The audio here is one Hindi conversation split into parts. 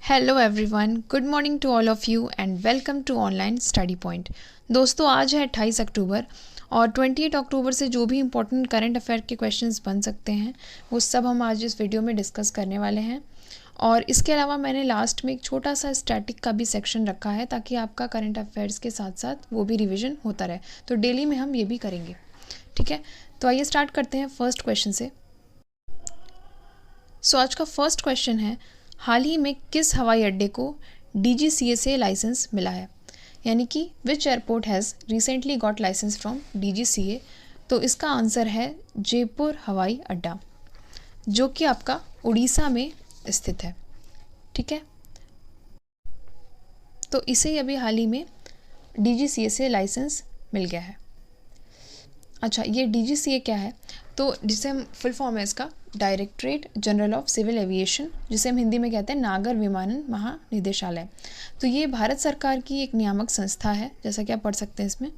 Hello everyone, good morning to all of you and welcome to online study point. दोस्तों, आज है 28 अक्टूबर और 28 अक्टूबर से जो भी इम्पोर्टेंट करंट अफेयर के क्वेश्चंस बन सकते हैं वो सब हम आज इस वीडियो में डिस्कस करने वाले हैं। और इसके अलावा मैंने लास्ट में एक छोटा सा स्टैटिक का भी सेक्शन रखा है ताकि आपका करंट अफेयर्स के साथ साथ वो भी रिविज़न होता रहे। तो डेली में हम ये भी करेंगे, ठीक है। तो आइए स्टार्ट करते हैं फर्स्ट क्वेश्चन से। आज का फर्स्ट क्वेश्चन है, हाल ही में किस हवाई अड्डे को DGCA से लाइसेंस मिला है, यानी कि which airport has recently got license from DGCA। तो इसका आंसर है जयपुर हवाई अड्डा, जो कि आपका उड़ीसा में स्थित है, ठीक है। तो इसे अभी हाल ही में DGCA से लाइसेंस मिल गया है। अच्छा, ये DGCA क्या है? तो जिसे हम फुल फॉर्म है इसका directorate general of civil aviation, जिसे हम हिंदी में कहते हैं नागर विमानन महानिदेशालय। तो ये भारत सरकार की एक नियामक संस्था है, जैसा कि आप पढ़ सकते हैं इसमें।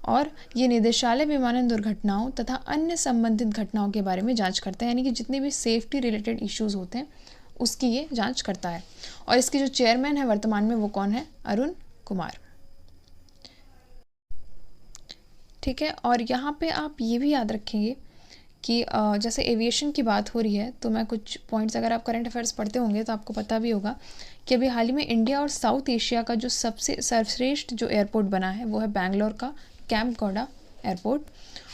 और ये निदेशालय विमानन दुर्घटनाओं तथा अन्य संबंधित घटनाओं के बारे में जांच करता है, यानी कि जितने भी सेफ्टी रिलेटेड इश्यूज़ होते हैं उसकी ये जांच करता है। और इसके जो चेयरमैन है वर्तमान में वो कौन है? अरुण कुमार, ठीक है। और यहाँ पे आप ये भी याद रखेंगे कि जैसे एविएशन की बात हो रही है, तो मैं कुछ पॉइंट्स, अगर आप करंट अफेयर्स पढ़ते होंगे तो आपको पता भी होगा कि अभी हाल ही में इंडिया और साउथ एशिया का जो सबसे सर्वश्रेष्ठ जो एयरपोर्ट बना है वो है बेंगलोर का कैंप गौड़ा एयरपोर्ट।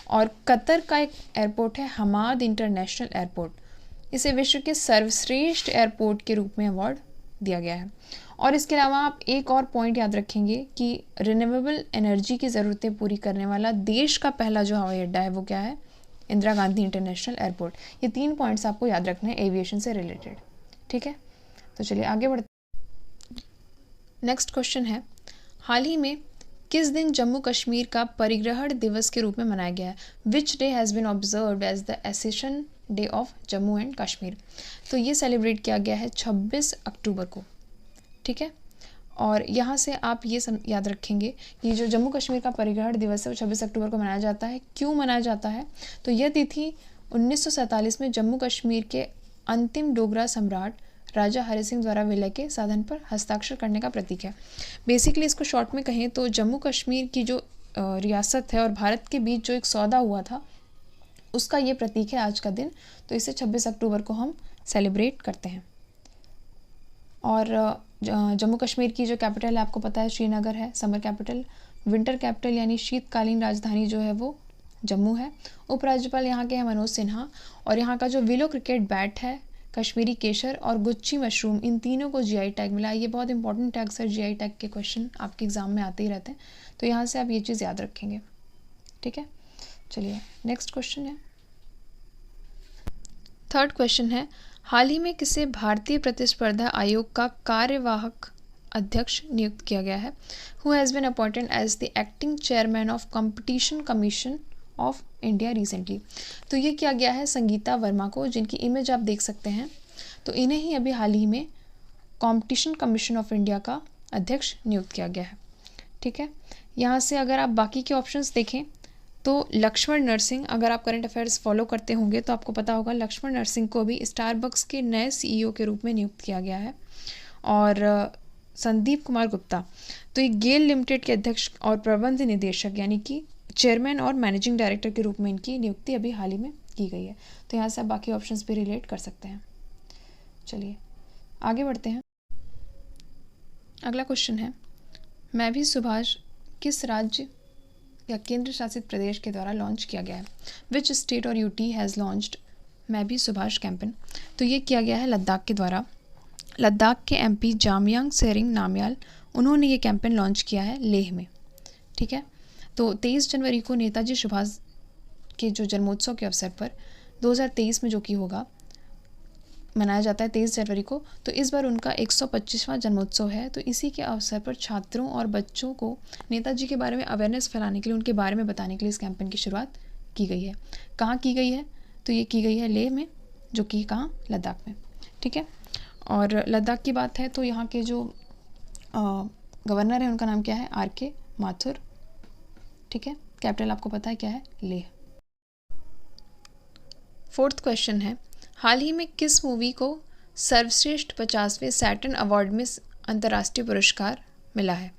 और कतर का एक एयरपोर्ट है हमाद इंटरनेशनल एयरपोर्ट, इसे विश्व के सर्वश्रेष्ठ एयरपोर्ट के रूप में अवार्ड दिया गया है। और इसके अलावा आप एक और पॉइंट याद रखेंगे कि रिन्यूएबल एनर्जी की ज़रूरतें पूरी करने वाला देश का पहला जो हवाई अड्डा है वो क्या है? Indira Gandhi international airport. ये 3 पॉइंट्स आपको याद रखने हैं एविएशन से रिलेटेड, ठीक है। तो चलिए आगे बढ़ते। नेक्स्ट क्वेश्चन है, हाल ही में किस दिन जम्मू कश्मीर का परिग्रहण दिवस के रूप में मनाया गया है? Which day has been observed as the accession day of Jammu and Kashmir. तो ये सेलिब्रेट किया गया है 26 अक्टूबर को, ठीक है। और यहाँ से आप ये याद रखेंगे कि जो जम्मू कश्मीर का परिग्रहण दिवस है वो 26 अक्टूबर को मनाया जाता है। क्यों मनाया जाता है? तो यह तिथि 1947 में जम्मू कश्मीर के अंतिम डोगरा सम्राट राजा हरि सिंह द्वारा विलय के साधन पर हस्ताक्षर करने का प्रतीक है। बेसिकली इसको शॉर्ट में कहें तो जम्मू कश्मीर की जो रियासत है और भारत के बीच जो एक सौदा हुआ था उसका ये प्रतीक है आज का दिन। तो इसे 26 अक्टूबर को हम सेलिब्रेट करते हैं। और जम्मू कश्मीर की जो कैपिटल है आपको पता है श्रीनगर है, समर कैपिटल। विंटर कैपिटल यानी शीतकालीन राजधानी जो है वो जम्मू है। उपराज्यपाल यहाँ के हैं मनोज सिन्हा। और यहाँ का जो विलो क्रिकेट बैट है, कश्मीरी केसर और गुच्ची मशरूम, इन तीनों को GI टैग मिला है। ये बहुत important tag sir, GI tag के क्वेश्चन आपके एग्जाम में आते ही रहते हैं, तो यहाँ से आप ये चीज़ याद रखेंगे, ठीक है। चलिए नेक्स्ट क्वेश्चन है, थर्ड क्वेश्चन है, हाल ही में किसे भारतीय प्रतिस्पर्धा आयोग का कार्यवाहक अध्यक्ष नियुक्त किया गया है? Who has been appointed as the acting chairman of competition commission of India recently. तो ये किया गया है संगीता वर्मा को, जिनकी इमेज आप देख सकते हैं। तो इन्हें ही अभी हाल ही में कंपटीशन कमीशन ऑफ इंडिया का अध्यक्ष नियुक्त किया गया है, ठीक है। यहाँ से अगर आप बाकी के ऑप्शंस देखें तो लक्ष्मण नरसिंह, अगर आप करंट अफेयर्स फॉलो करते होंगे तो आपको पता होगा लक्ष्मण नरसिंह को भी स्टारबक्स के नए CEO के रूप में नियुक्त किया गया है। और संदीप कुमार गुप्ता, तो ये गेल लिमिटेड के अध्यक्ष और प्रबंध निदेशक यानी कि चेयरमैन और मैनेजिंग डायरेक्टर के रूप में इनकी नियुक्ति अभी हाल ही में की गई है। तो यहाँ से आप बाकी ऑप्शंस भी रिलेट कर सकते हैं। चलिए आगे बढ़ते हैं। अगला क्वेश्चन है, मैं भी सुभाष किस राज्य या केंद्र शासित प्रदेश के द्वारा लॉन्च किया गया है? विच स्टेट और UT हैज़ लॉन्च्ड मैं भी सुभाष कैंपेन। तो ये किया गया है लद्दाख के द्वारा। लद्दाख के MP जामयांग सेरिंग नामयाल, उन्होंने ये कैंपेन लॉन्च किया है लेह में, ठीक है। तो 23 जनवरी को नेताजी सुभाष के जो जन्मोत्सव के अवसर पर 2023 में जो कि होगा मनाया जाता है 23 जनवरी को, तो इस बार उनका 125वां जन्मोत्सव है। तो इसी के अवसर पर छात्रों और बच्चों को नेताजी के बारे में अवेयरनेस फैलाने के लिए, उनके बारे में बताने के लिए इस कैंपेन की शुरुआत की गई है। कहाँ की गई है? तो ये की गई है लेह में, जो कि कहाँ? लद्दाख में, ठीक है। और लद्दाख की बात है तो यहाँ के जो गवर्नर है उनका नाम क्या है? RK माथुर, ठीक है। कैपिटल आपको पता है क्या है? लेह। फोर्थ क्वेश्चन है, हाल ही में किस मूवी को सर्वश्रेष्ठ 50वें सैटर्न अवार्ड में अंतर्राष्ट्रीय पुरस्कार मिला है?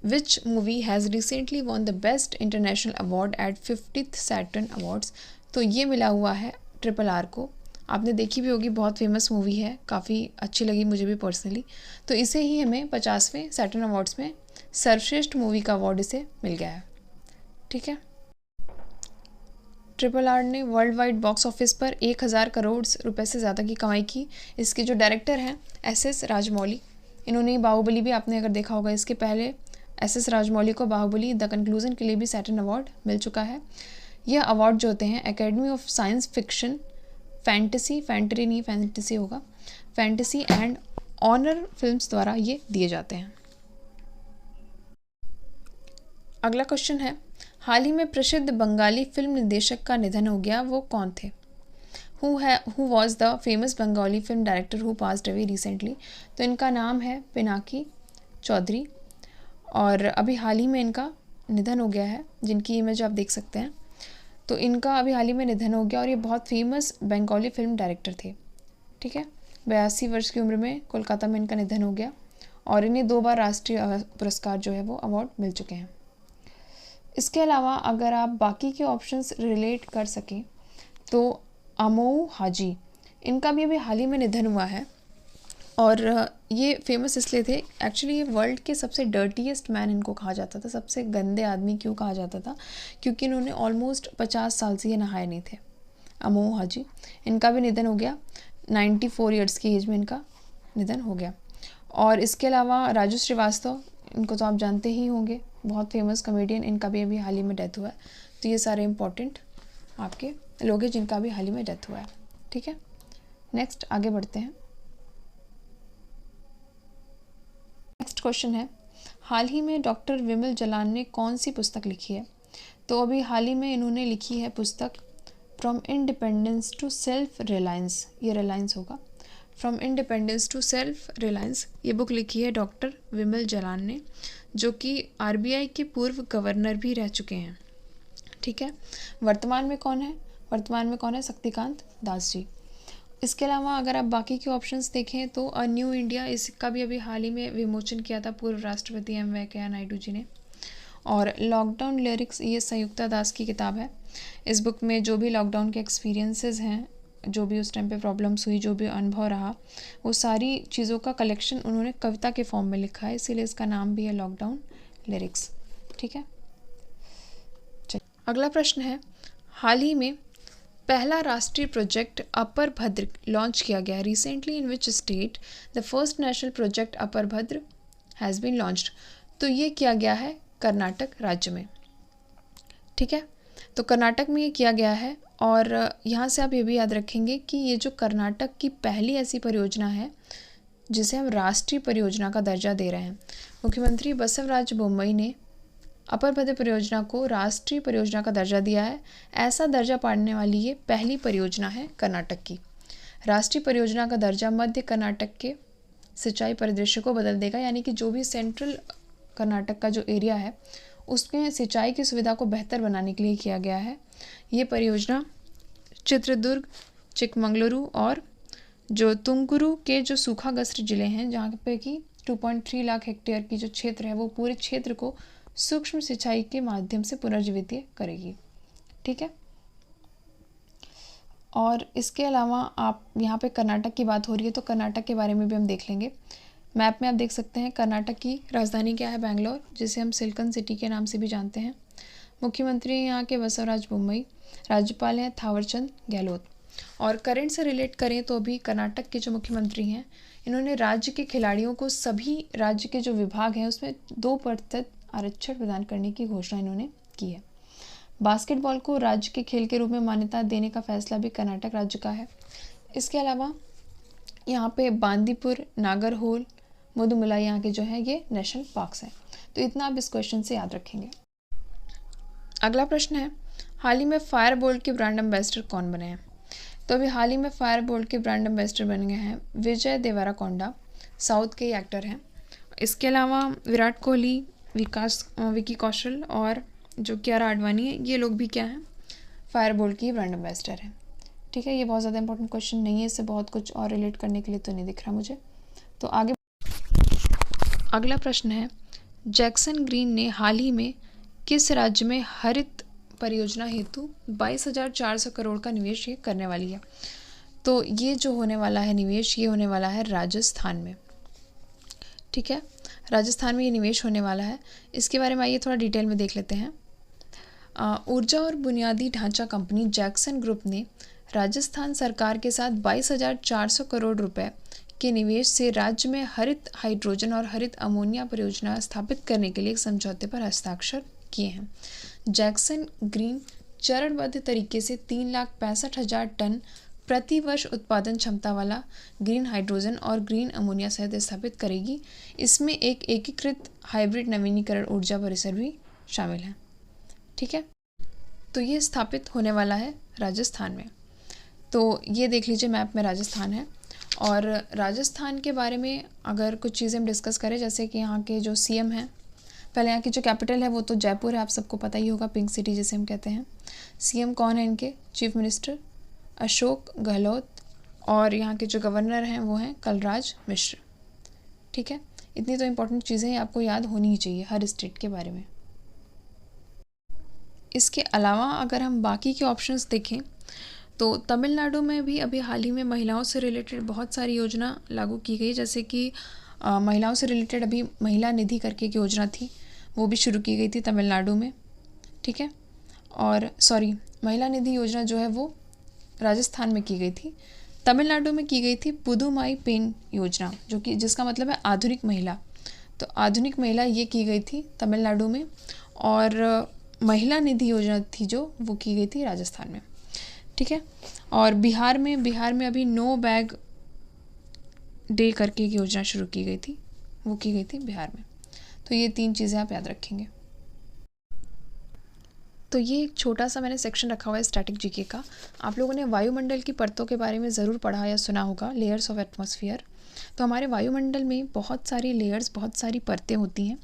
Which movie has recently won the best international award eight 50th Saturn awards? तो ये मिला हुआ है RRR को। आपने देखी भी होगी, बहुत फेमस मूवी है, काफ़ी अच्छी लगी मुझे भी पर्सनली। तो इसे ही हमें 50वें सैटर्न अवार्ड्स में सर्वश्रेष्ठ मूवी का अवार्ड इसे मिल गया है। ठीक है। RRR ने वर्ल्ड वाइड बॉक्स ऑफिस पर 1000 करोड़ रुपए से ज़्यादा की कमाई की। इसके जो डायरेक्टर हैं SS राजमौली, इन्होंने बाहुबली भी, आपने अगर देखा होगा, इसके पहले SS राजमौली को बाहुबली द कंक्लूजन के लिए भी सैटर्न अवार्ड मिल चुका है। यह अवार्ड जो होते हैं academy of science fiction, fantasy होगा, फैंटेसी एंड ऑनर फिल्म्स द्वारा ये दिए जाते हैं। अगला क्वेश्चन है, हाल ही में प्रसिद्ध बंगाली फिल्म निर्देशक का निधन हो गया, वो कौन थे? Who was the famous Bengali film director who passed away recently? तो इनका नाम है पिनाकी चौधरी, और अभी हाल ही में इनका निधन हो गया है, जिनकी इमेज आप देख सकते हैं। तो इनका अभी हाल ही में निधन हो गया, और ये बहुत फेमस बंगाली फिल्म डायरेक्टर थे। ठीक है। 82 वर्ष की उम्र में कोलकाता में इनका निधन हो गया, और इन्हें 2 बार राष्ट्रीय पुरस्कार जो है वो अवार्ड मिल चुके हैं। इसके अलावा अगर आप बाकी के ऑप्शंस रिलेट कर सकें तो अमोऊ हाजी, इनका भी अभी हाल ही में निधन हुआ है, और ये फेमस इसलिए थे, एक्चुअली ये वर्ल्ड के सबसे डर्टीएस्ट मैन इनको कहा जाता था। सबसे गंदे आदमी क्यों कहा जाता था? क्योंकि इन्होंने ऑलमोस्ट 50 साल से ये नहाए नहीं थे। अमोऊ हाजी, इनका भी निधन हो गया, 94 ईयर्स की एज में इनका निधन हो गया। और इसके अलावा राजू श्रीवास्तव, इनको तो आप जानते ही होंगे, बहुत फेमस कॉमेडियन, इनका भी अभी हाल ही में डेथ हुआ है। तो ये सारे इंपॉर्टेंट आपके लोग हैं जिनका भी हाल ही में डेथ हुआ है। ठीक है। नेक्स्ट आगे बढ़ते हैं। नेक्स्ट क्वेश्चन है, हाल ही में डॉक्टर विमल जलान ने कौन सी पुस्तक लिखी है? तो अभी हाल ही में इन्होंने लिखी है पुस्तक from independence to self reliance, ये रिलायंस होगा, from independence to self reliance. ये बुक लिखी है डॉक्टर विमल जलान ने, जो कि RBI के पूर्व गवर्नर भी रह चुके हैं। ठीक है। वर्तमान में कौन है? शक्तिकांत दास जी। इसके अलावा अगर आप बाकी के ऑप्शंस देखें तो अ न्यू इंडिया, इसका भी अभी हाल ही में विमोचन किया था पूर्व राष्ट्रपति M वेंकैया नायडू जी ने। और लॉकडाउन लिरिक्स, ये संयुक्ता दास की किताब है। इस बुक में जो भी लॉकडाउन के एक्सपीरियंसेस हैं, जो भी उस टाइम पे प्रॉब्लम्स हुई, जो भी अनुभव रहा, वो सारी चीज़ों का कलेक्शन उन्होंने कविता के फॉर्म में लिखा है, इसीलिए इसका नाम भी है लॉकडाउन लिरिक्स। ठीक है। अगला प्रश्न है, हाल ही में पहला राष्ट्रीय प्रोजेक्ट अपर भद्र लॉन्च किया गया है। Recently in which state the first national project upper Bhadra has been launched? तो ये किया गया है कर्नाटक राज्य में। ठीक है। तो कर्नाटक में ये किया गया है, और यहाँ से आप ये भी याद रखेंगे कि ये जो कर्नाटक की पहली ऐसी परियोजना है जिसे हम राष्ट्रीय परियोजना का दर्जा दे रहे हैं। मुख्यमंत्री बसवराज बोम्मई ने अपर भद्र परियोजना को राष्ट्रीय परियोजना का दर्जा दिया है। ऐसा दर्जा पाने वाली ये पहली परियोजना है कर्नाटक की। राष्ट्रीय परियोजना का दर्जा मध्य कर्नाटक के सिंचाई परिदृश्य को बदल देगा, यानी कि जो भी सेंट्रल कर्नाटक का जो एरिया है उसमें सिंचाई की सुविधा को बेहतर बनाने के लिए किया गया है। ये परियोजना चित्रदुर्ग, चिकमंगलुरु और जो तुमकुरू के जो सूखाग्रस्त जिले हैं, जहाँ पे कि 2.3 लाख हेक्टेयर की जो क्षेत्र है, वो पूरे क्षेत्र को सूक्ष्म सिंचाई के माध्यम से पुनर्जीवित करेगी। ठीक है। और इसके अलावा आप यहाँ पे कर्नाटक की बात हो रही है, तो कर्नाटक के बारे में भी हम देख लेंगे। मैप में आप देख सकते हैं कर्नाटक की राजधानी क्या है? बैंगलोर, जिसे हम सिलिकॉन सिटी के नाम से भी जानते हैं। मुख्यमंत्री यहाँ के बसवराज बोम्मई, राज्यपाल हैं थावरचंद गहलोत। और करंट से रिलेट करें तो अभी कर्नाटक के जो मुख्यमंत्री हैं, इन्होंने राज्य के खिलाड़ियों को सभी राज्य के जो विभाग हैं उसमें 2% आरक्षण प्रदान करने की घोषणा इन्होंने की है। बास्केटबॉल को राज्य के खेल के रूप में मान्यता देने का फैसला भी कर्नाटक राज्य का है। इसके अलावा यहाँ पे बांदीपुर, नागरहोल, मुदुमलाई यहाँ के जो है ये नेशनल पार्क्स हैं। तो इतना आप इस क्वेश्चन से याद रखेंगे। अगला प्रश्न है, हाल ही में फायर बोल्ट के ब्रांड एम्बेसडर कौन बने हैं? तो अभी हाल ही में फायर बोल्ट के ब्रांड एम्बेसडर बन गए हैं विजय देवराकोंडा, साउथ के एक्टर हैं। इसके अलावा विराट कोहली, विकी कौशल और जो कियारा आडवाणी है, ये लोग भी क्या हैं? फायर बोल्ट की ब्रांड एम्बेसडर हैं। ठीक है, ये बहुत ज़्यादा इंपॉर्टेंट क्वेश्चन नहीं है, इससे बहुत कुछ और रिलेट करने के लिए तो नहीं दिख रहा मुझे। तो आगे अगला प्रश्न है, जैक्सन ग्रीन ने हाल ही में किस राज्य में हरित परियोजना हेतु 22,400 करोड़ का निवेश ये करने वाली है? तो ये जो होने वाला है निवेश, ये होने वाला है राजस्थान में। ठीक है, राजस्थान में ये निवेश होने वाला है। इसके बारे में आइए थोड़ा डिटेल में देख लेते हैं। ऊर्जा और बुनियादी ढांचा कंपनी जैक्सन ग्रुप ने राजस्थान सरकार के साथ 22,400 करोड़ रुपए के निवेश से राज्य में हरित हाइड्रोजन और हरित अमोनिया परियोजना स्थापित करने के लिए एक समझौते पर हस्ताक्षर किए हैं। जैक्सन ग्रीन चरणबद्ध तरीके से 3,65,000 टन प्रति वर्ष उत्पादन क्षमता वाला ग्रीन हाइड्रोजन और ग्रीन अमोनिया सहित स्थापित करेगी। इसमें एक एकीकृत हाइब्रिड नवीनीकरण ऊर्जा परिसर भी शामिल है। ठीक है, तो ये स्थापित होने वाला है राजस्थान में। तो ये देख लीजिए मैप में राजस्थान है। और राजस्थान के बारे में अगर कुछ चीज़ें हम डिस्कस करें, जैसे कि यहाँ के जो सीएम हैं, पहले यहाँ की जो कैपिटल है वो तो जयपुर है, आप सबको पता ही होगा, पिंक सिटी जिसे हम कहते हैं। सीएम कौन है इनके? चीफ मिनिस्टर अशोक गहलोत, और यहाँ के जो गवर्नर हैं वो हैं कलराज मिश्र। ठीक है, इतनी तो इम्पोर्टेंट चीज़ें आपको याद होनी ही चाहिए हर स्टेट के बारे में। इसके अलावा अगर हम बाकी के ऑप्शंस देखें तो तमिलनाडु में भी अभी हाल ही में महिलाओं से रिलेटेड बहुत सारी योजना लागू की गई, जैसे कि महिलाओं से रिलेटेड अभी महिला निधि करके एक योजना थी, वो भी शुरू की गई थी तमिलनाडु में। ठीक है, और महिला निधि योजना जो है वो राजस्थान में की गई थी। तमिलनाडु में की गई थी पुदुमाई पेन योजना, जो कि जिसका मतलब है आधुनिक महिला। तो आधुनिक महिला ये की गई थी तमिलनाडु में, और महिला निधि योजना थी जो वो की गई थी राजस्थान में। ठीक है, और बिहार में अभी नो बैग डे करके एक योजना शुरू की गई थी, वो की गई थी बिहार में। तो ये 3 चीज़ें आप याद रखेंगे। तो ये एक छोटा सा मैंने सेक्शन रखा हुआ है स्टैटिक जीके का। आप लोगों ने वायुमंडल की परतों के बारे में ज़रूर पढ़ा या सुना होगा, लेयर्स ऑफ एटमॉस्फेयर। तो हमारे वायुमंडल में बहुत सारी लेयर्स, बहुत सारी परतें होती हैं,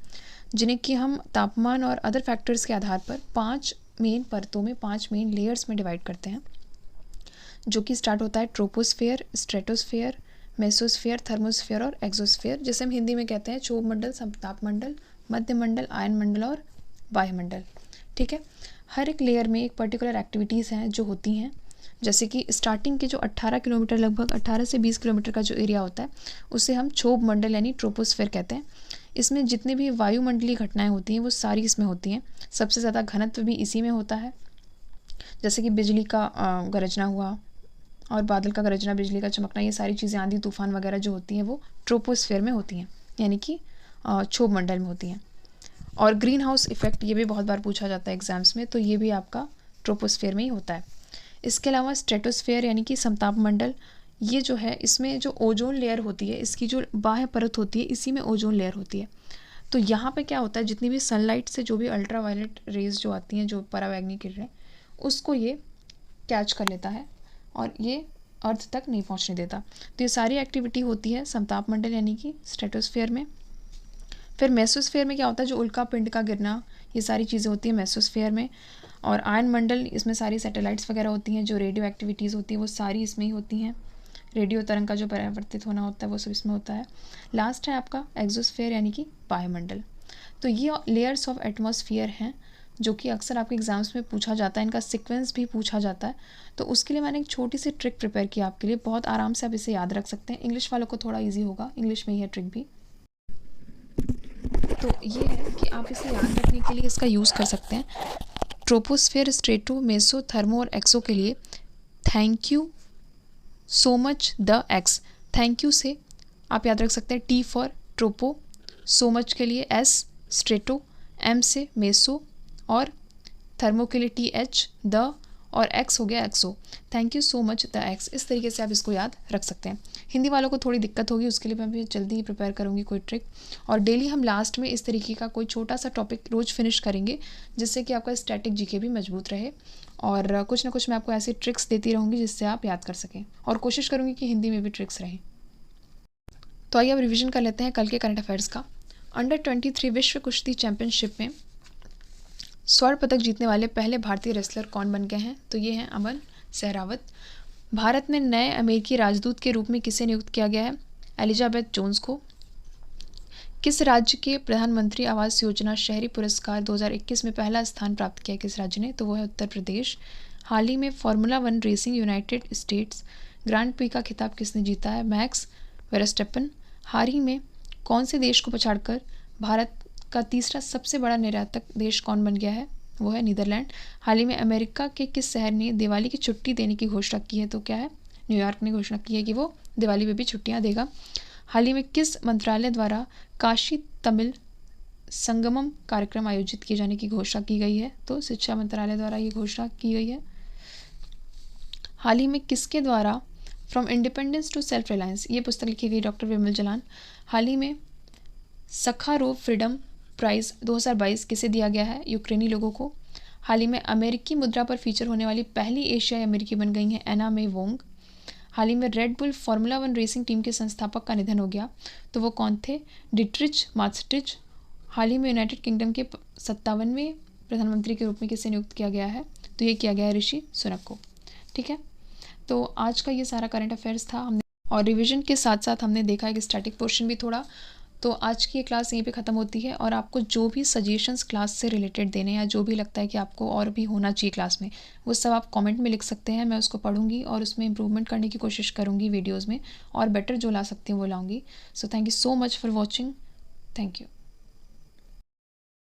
जिन्हें कि हम तापमान और अदर फैक्टर्स के आधार पर 5 मेन परतों में, 5 मेन लेयर्स में डिवाइड करते हैं, जो कि स्टार्ट होता है ट्रोपोस्फेयर, स्ट्रेटोस्फेयर, मेसोस्फेयर, थर्मोस्फेयर और एक्सोस्फेयर, जिसे हम हिंदी में कहते हैं क्षोभमंडल, समतापमंडल, मध्यमंडल, आयनमंडल और वायुमंडल। ठीक है, हर एक लेयर में एक पर्टिकुलर एक्टिविटीज़ हैं जो होती हैं, जैसे कि स्टार्टिंग के जो 18 किलोमीटर, लगभग 18 से 20 किलोमीटर का जो एरिया होता है, उसे हम क्षोभमंडल यानी ट्रोपोस्फेयर कहते हैं। इसमें जितनी भी वायुमंडलीय घटनाएं होती हैं वो सारी इसमें होती हैं। सबसे ज़्यादा घनत्व भी इसी में होता है, जैसे कि बिजली का गरजना हुआ और बादल का गरजना, बिजली का चमकना, ये सारी चीज़ें, आंधी तूफान वगैरह जो होती हैं वो ट्रोपोस्फेयर में होती हैं, यानी कि क्षोभमंडल में होती हैं। और ग्रीन हाउस इफेक्ट, ये भी बहुत बार पूछा जाता है एग्जाम्स में, तो ये भी आपका ट्रोपोस्फेयर में ही होता है। इसके अलावा स्ट्रेटोस्फेयर यानी कि समतापमंडल, ये जो है इसमें जो ओजोन लेयर होती है, इसकी जो बाह्य परत होती है, इसी में ओजोन लेयर होती है। तो यहाँ पे क्या होता है, जितनी भी सनलाइट से जो भी अल्ट्रा वायलेट रेज जो आती हैं, जो परावैंगनी किरणें, उसको ये कैच कर लेता है और ये अर्थ तक नहीं पहुँचने देता। तो ये सारी एक्टिविटी होती है समतापमंडल यानी कि स्ट्रेटोस्फेयर में। फिर मेसोस्फेयर में क्या होता है, जो उल्का पिंड का गिरना, ये सारी चीज़ें होती हैं मेसोस्फेयर में। और आयन मंडल, इसमें सारी सैटेलाइट्स वगैरह होती हैं, जो रेडियो एक्टिविटीज़ होती हैं वो सारी इसमें ही होती हैं। रेडियो तरंग का जो परावर्तित होना होता है वो सब इसमें होता है। लास्ट है आपका एक्सोस्फेयर यानी कि वायुमंडल। तो ये लेयर्स ऑफ एटमॉस्फेयर हैं जो कि अक्सर आपके एग्जाम्स में पूछा जाता है, इनका सीक्वेंस भी पूछा जाता है। तो उसके लिए मैंने एक छोटी सी ट्रिक प्रिपेयर की आपके लिए, बहुत आराम से आप इसे याद रख सकते हैं। इंग्लिश वालों को थोड़ा ईजी होगा, इंग्लिश में ही है ट्रिक भी। तो ये है कि आप इसे याद रखने के लिए इसका यूज़ कर सकते हैं। ट्रोपोस्फेयर, स्ट्रेटो, मेसो, थर्मो और एक्सो के लिए thank you so much the X, thank you से आप याद रख सकते हैं T for tropo, so much के लिए एस स्ट्रेटो, एम से मेसो और थर्मो के लिए टी एच द, और एक्स हो गया exo, thank you so much the X. इस तरीके से आप इसको याद रख सकते हैं। हिंदी वालों को थोड़ी दिक्कत होगी, उसके लिए मैं भी जल्दी ही प्रिपेयर करूँगी कोई ट्रिक। और डेली हम लास्ट में इस तरीके का कोई छोटा सा टॉपिक रोज़ फिनिश करेंगे, जिससे कि आपका स्टैटिक जीके भी मजबूत रहे। और कुछ ना कुछ मैं आपको ऐसी ट्रिक्स देती रहूँगी जिससे आप याद कर सकें, और कोशिश करूँगी कि हिंदी में भी ट्रिक्स रहें। तो आइए अब रिविज़न कर लेते हैं कल के करंट अफेयर्स का। अंडर 23 विश्व कुश्ती चैंपियनशिप में स्वर्ण पदक जीतने वाले पहले भारतीय रेसलर कौन बन गए हैं? तो ये हैं अमन सहरावत। भारत में नए अमेरिकी राजदूत के रूप में किसे नियुक्त किया गया है? एलिजाबेथ जोन्स को। किस राज्य के प्रधानमंत्री आवास योजना शहरी पुरस्कार 2021 में पहला स्थान प्राप्त किया? किस राज्य ने? तो वो है उत्तर प्रदेश। हाल ही में formula 1 racing United states grand pre का खिताब किसने जीता है? Max Verstappen. हाल ही में कौन से देश को पछाड़कर भारत का तीसरा सबसे बड़ा निर्यातक देश कौन बन गया है? वो है नीदरलैंड। हाल ही में अमेरिका के किस शहर ने दिवाली की छुट्टी देने की घोषणा की है? तो क्या है? न्यूयॉर्क ने घोषणा की है कि वो दिवाली में भी छुट्टियां देगा। हाल ही में किस मंत्रालय द्वारा काशी तमिल संगमम कार्यक्रम आयोजित किए जाने की घोषणा की गई है? तो शिक्षा मंत्रालय द्वारा ये घोषणा की गई है। हाल ही में किसके द्वारा from independence to self reliance ये पुस्तक लिखी गई? डॉक्टर विमल जलान। हाल ही में सखारोव फ्रीडम प्राइज़ 2022 किसे दिया गया है? यूक्रेनी लोगों को। हाल ही में अमेरिकी मुद्रा पर फीचर होने वाली पहली एशियाई अमेरिकी बन गई हैं एना मे वोंग। हाल ही में red bull formula 1 racing team के संस्थापक का निधन हो गया, तो वो कौन थे? डिट्रिच मार्टिज। हाल ही में यूनाइटेड किंगडम के 57वें प्रधानमंत्री के रूप में किसे नियुक्त किया गया है? तो ये किया गया है ऋषि सुनक को। ठीक है, तो आज का ये सारा करंट अफेयर्स था हमने, और रिवीजन के साथ साथ हमने देखा है कि स्टैटिक पोर्शन भी थोड़ा। तो आज की ये क्लास यहीं पे ख़त्म होती है, और आपको जो भी सजेशंस क्लास से रिलेटेड देने या जो भी लगता है कि आपको और भी होना चाहिए क्लास में, वो सब आप कमेंट में लिख सकते हैं। मैं उसको पढ़ूंगी और उसमें इम्प्रूवमेंट करने की कोशिश करूँगी वीडियोज़ में, और बेटर जो ला सकती हूँ वो लाऊंगी। So thank you so much for watching. Thank you.